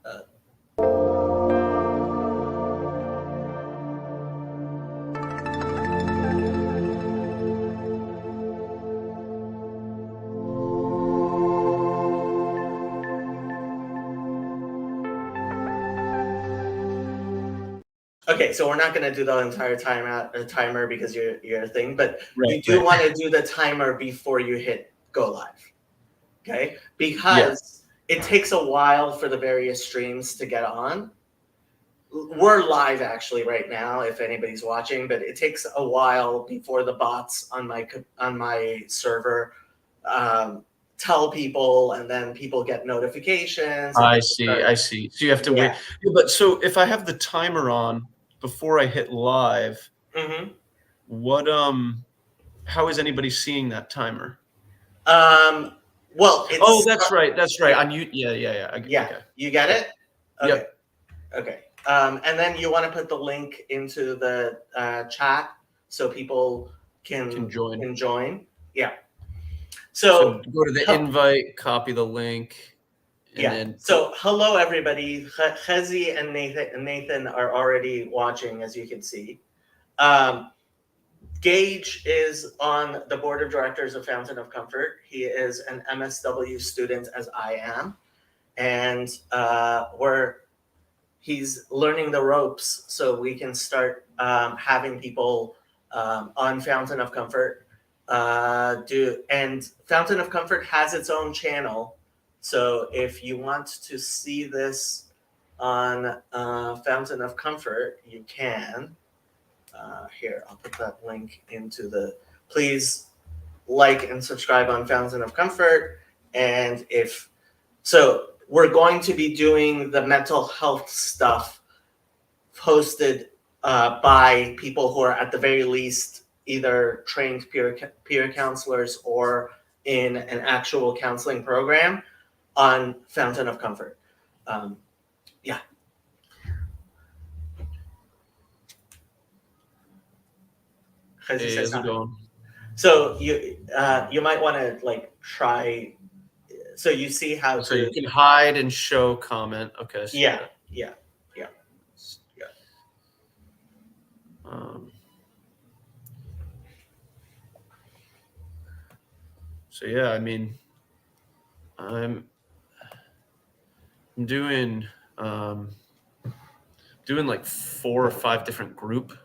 Uh, Okay, so we're not going to do the entire timer because you're a thing, but Right, you do right. want to do the timer before you hit go live, okay? Yeah. Because it takes a while for the various streams to get on. We're live actually right now, if anybody's watching, but it takes a while before the bots on my server tell people, and then people get notifications. And I they see, start, I see. So you have to yeah. wait. Yeah, but so if I have the timer on before I hit live, hmm what how is anybody seeing that timer? Well, Oh, it's that's right. yeah, On you, yeah, yeah, yeah. yeah. Okay, You get okay, it? Okay, yep. okay. And then you want to put the link into the chat so people Can join. can join. Yeah. So So, go to the invite, copy the link, and yeah. then put. So, hello everybody. Chezi and Nathan are already watching, as you can see. Um, Gage is on the board of directors of Fountain of Comfort. He is an MSW student, as I am, and he's learning the ropes so we can start having people on Fountain of Comfort and Fountain of Comfort has its own channel. So if you want to see this on Fountain of Comfort, you can. Here, I'll put that link into the. Please like and subscribe on Fountain of Comfort. And if so, we're going to be doing the mental health stuff hosted by people who are at the very least either trained peer counselors or in an actual counseling program on Fountain of Comfort. Yeah. Hey, how's it going? So you might want to like try. So you see how So you to. can hide and show comment. Okay, I see Yeah, that. yeah, yeah, yeah. Um, so yeah, I mean, I'm I'm doing like 4 or 5 different groups.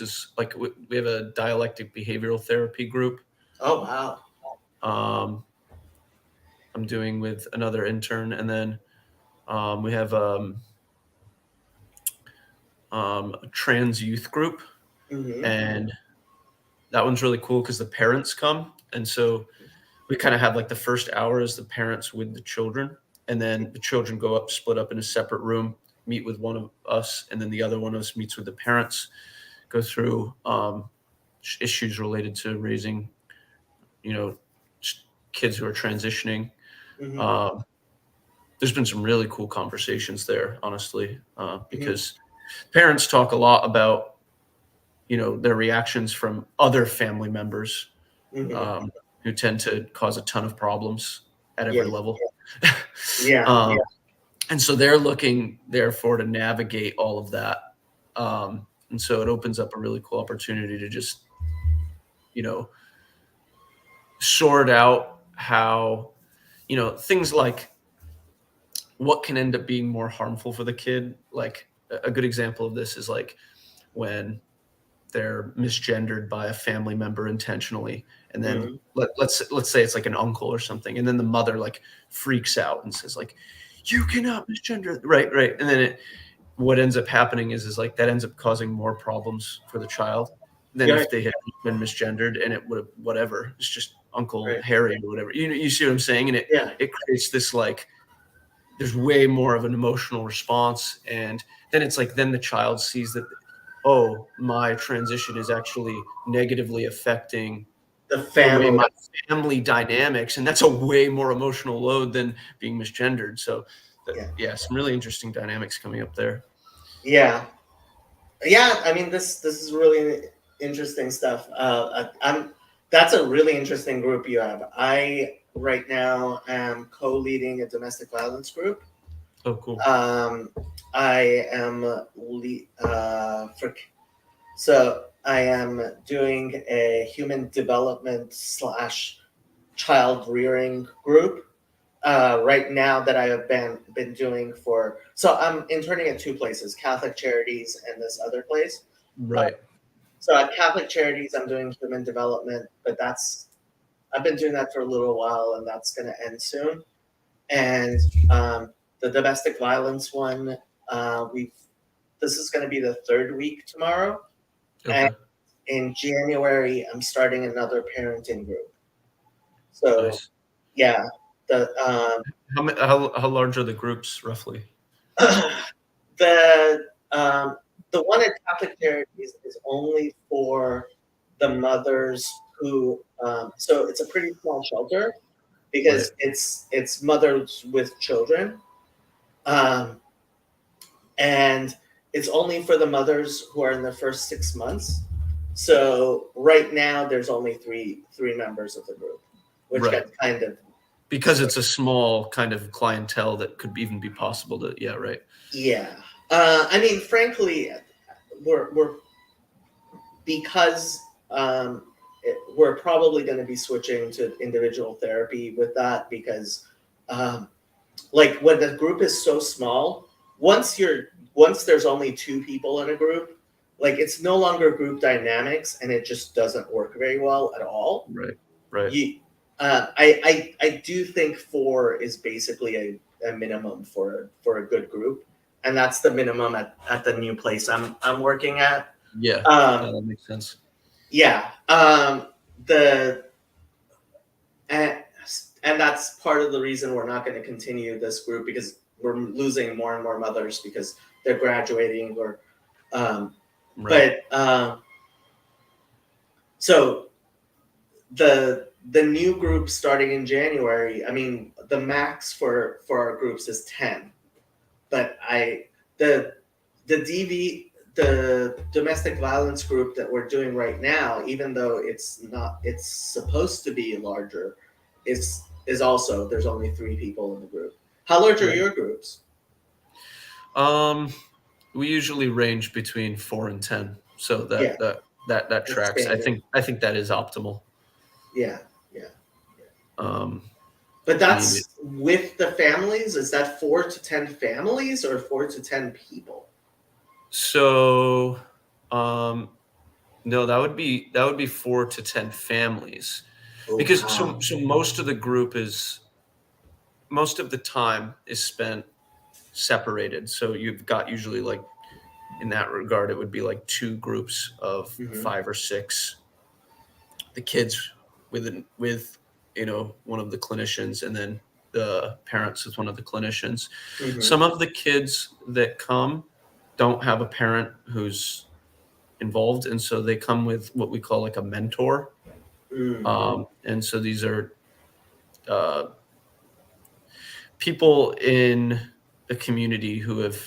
Is like we have a dialectic behavioral therapy group. Oh wow. Um, I'm doing with another intern, and then we have a trans youth group, hmm and that one's really cool because the parents come, and so we kind of have like the first hour is the parents with the children, and then the children go up, split up in a separate room, meet with one of us, and then the other one of us meets with the parents, go through issues related to raising, you know, kids who are transitioning. hmm Um, there's been some really cool conversations there, honestly, hmm because parents talk a lot about, their reactions from other family members hmm um, who tend to cause a ton of problems at Yeah, every level. yeah, um, and so they're looking, therefore, to navigate all of that. And so it opens up a really cool opportunity to just, you know, sort out how, things like what can end up being more harmful for the kid. Like a good example of this is like when they're misgendered by a family member intentionally, and then hmm let's say it's like an uncle or something, and then the mother like freaks out and says like, you cannot misgender, right, and then what ends up happening is like that ends up causing more problems for the child than yeah, if they had been misgendered and it would have whatever, it's just Uncle right, Harry or whatever, you see what I'm saying, and it yeah, it creates this like there's way more of an emotional response, and then it's like then the child sees that, oh, my transition is actually negatively affecting the the way family. my family dynamics, and that's a way more emotional load than being misgendered. So Yeah, yeah, some really interesting dynamics coming up there. yeah, yeah. I mean, this is really interesting stuff. I'm That's a really interesting group you have. I right now am co-leading a domestic violence group. Oh, cool. I am so I am doing a human development / child rearing group right now that I have been doing for. So I'm interning at 2 places: Catholic Charities and this other place. Right. So at Catholic Charities, I'm doing human development, but I've been doing that for a little while, and that's going to end soon. And the domestic violence one, we've this is going to be the 3rd week tomorrow, and Okay. in January I'm starting another parenting group. So Nice. yeah, the How large are the groups roughly? the um, the one at Catholic Charities is only for the mothers who. So it's a pretty small shelter Right. because it's mothers with children, um, and it's only for the mothers who are in the first 6 months. So right now there's only three members of the group, which Right. gets kind of Because it's a small kind of clientele that could even be possible to, yeah, right. yeah. I mean, frankly, we're because we're probably going to be switching to individual therapy with that because like when the group is so small, once there's only 2 people in a group, like it's no longer group dynamics and it just doesn't work very well at all. Right. Right. You I do think 4 is basically a minimum for a good group, and that's the minimum at the new place I'm working at. Yeah. um No, that makes sense. Yeah. The and, and that's part of the reason we're not going to continue this group because we're losing more and more mothers because they're graduating or Right. so the new group starting in January, I mean the max for our groups is 10. But the the domestic violence group that we're doing right now, even though it's supposed to be larger, is also there's only 3 people in the group. How large are Right. your groups? We usually range between 4 and 10. So Yeah, that that's tracks. standard. I think that is optimal. Yeah, yeah. Um, But I mean, that's with the families. Is that 4 to 10 families or 4 to 10 people? so no, that would be 4 to 10 families. Oh Because wow. so most of the group is most of the time is spent separated. So you've got usually like in that regard, it would be like 2 groups of Hmm. 5 or 6. The kids with one of the clinicians, and then the parents with one of the clinicians. Hmm. Some of the kids that come don't have a parent who's involved, and so they come with what we call like a mentor. Hmm. And so these are uh, people in the community who have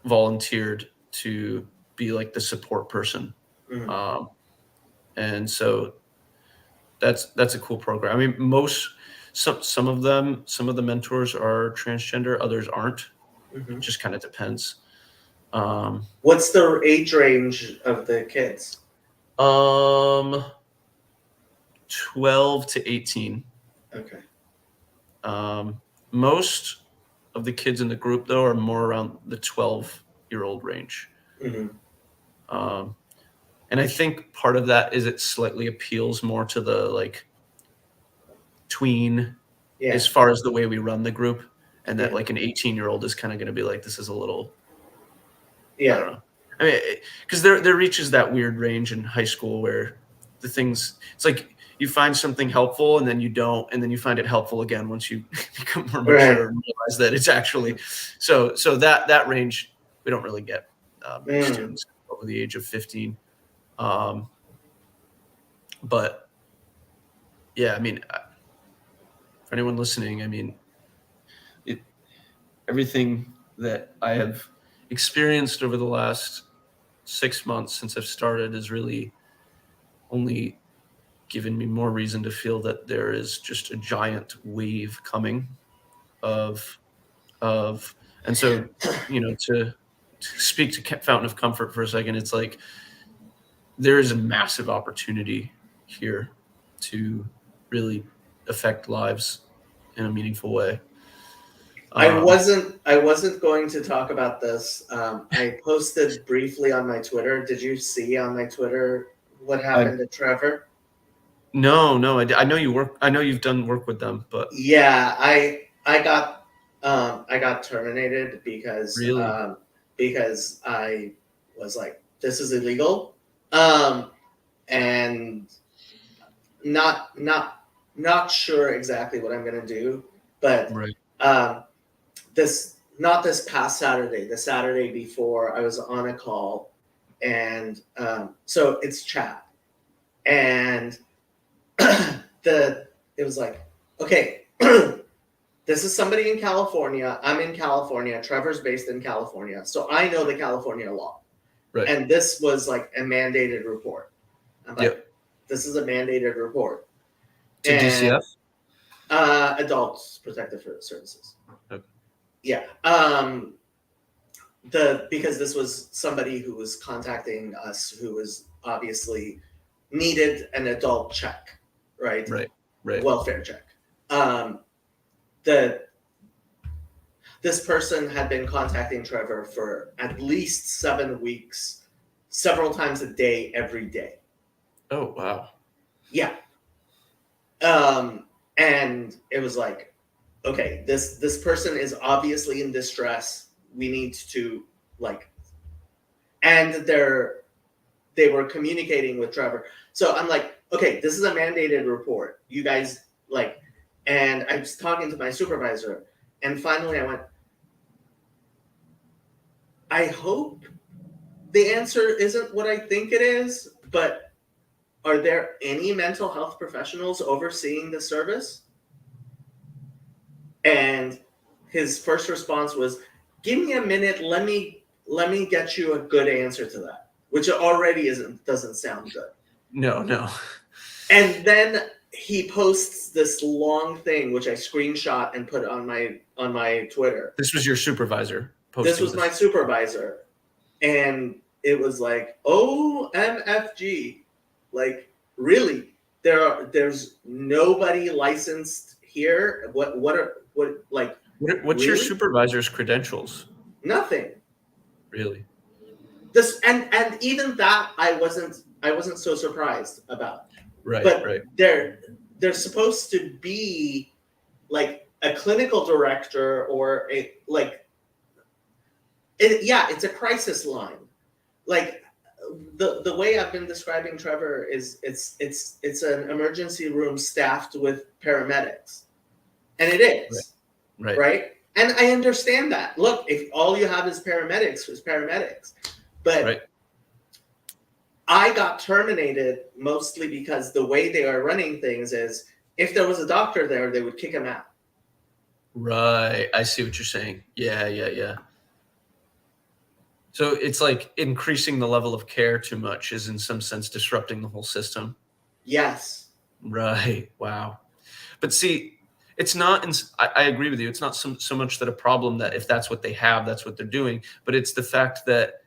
volunteered to be like the support person. Hmm. Um, and so that's a cool program. I mean, some of them, some of the mentors are transgender, others aren't. It Hmm. just kind of depends. Um, What's the age range of the kids? um, 12 to 18. Okay. Most of the kids in the group though are more around the 12-year-old range. Hmm. Um, and I think part of that is it slightly appeals more to the like tween Yeah. as far as the way we run the group, and that Yeah. like an 18-year-old is kind of going to be like, this is a little, I Yeah. don't know. I mean, because there reaches that weird range in high school where the things, it's like you find something helpful and then you don't, and then you find it helpful again once you become more Right. mature and realize that it's actually so that range we don't really get many Mm. students over the age of 15. Um, but yeah, I mean, for anyone listening, I mean, it everything that I have experienced over the last 6 months since I've started has really only given me more reason to feel that there is just a giant wave coming of and so, to speak to Fountain of Comfort for a second, it's like there is a massive opportunity here to really affect lives in a meaningful way. I wasn't going to talk about this. I posted briefly on my Twitter. Did you see on my Twitter what happened to Trevor? No, I know you work. I know you've done work with them, but yeah, I got terminated because really, because I was like, this is illegal, and not sure exactly what I'm gonna do, but right, not this past Saturday, the Saturday before, I was on a call, and so it's chat, and it was like, okay, this is somebody in California. I'm in California. Trevor's based in California, so I know the California law, right. and this was like a mandated report. I'm like, Yep. this is a mandated report. To DCF? Adult Protective Services. Okay. Yeah. Because this was somebody who was contacting us who was obviously needed an adult check, right? Right. Welfare check. This person had been contacting Trevor for at least 7 weeks, several times a day, every day. Oh, wow. Yeah. And it was like, okay, this person is obviously in distress. We need to and they were communicating with Trevor. So I'm like, okay, this is a mandated report. You guys and I was talking to my supervisor, and finally I went, I hope the answer isn't what I think it is, but are there any mental health professionals overseeing the service? And his first response was, give me a minute, let me get you a good answer to that, which already doesn't sound good. No. And then he posts this long thing, which I screenshot and put on my Twitter. This was your supervisor posting this was my supervisor, and it was like, OMFG, like, really, there's nobody licensed here. What's really? Your supervisor's credentials? Nothing. Really? This and even that I wasn't so surprised about. Right. But right. They're supposed to be like a clinical director or it's a crisis line. Like the way I've been describing Trevor is it's an emergency room staffed with paramedics, and it is right. And I understand that. Look, if all you have is paramedics, but right. I got terminated mostly because the way they are running things is, if there was a doctor there, they would kick him out. Right. I see what you're saying. Yeah. So it's like increasing the level of care too much is in some sense disrupting the whole system. Yes. Right. Wow. But see, it's not, I agree with you. It's not so much that a problem that if that's what they have, that's what they're doing, but it's the fact that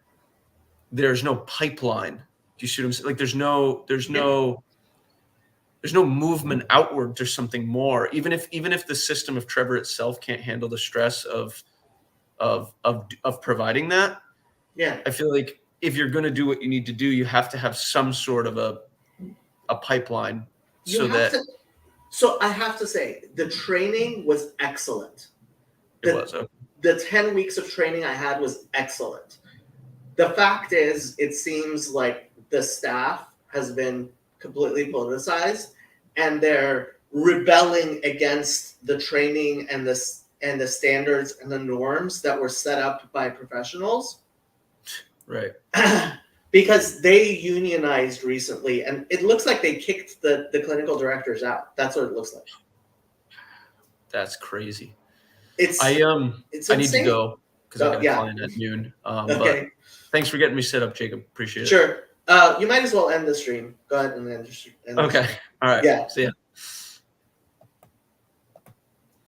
there's no pipeline. Do you see what I'm saying? Like there's no movement outward to something more. Even if the system of Trevor itself can't handle the stress of providing that. Yeah. I feel like if you're going to do what you need to do, you have to have some sort of a pipeline So I have to say, the training was excellent. The 10 weeks of training I had was excellent. The fact is, it seems like the staff has been completely politicized, and they're rebelling against the training and the standards and the norms that were set up by professionals. Right. Because they unionized recently, and it looks like they kicked the clinical directors out. That's what it looks like. That's crazy. It's I insane. need to go because I got a client at noon. Okay. But thanks for getting me set up, Jacob. Appreciate it. Sure. You might as well end the stream. Go ahead and end the stream. Okay. All right. Yeah. See ya.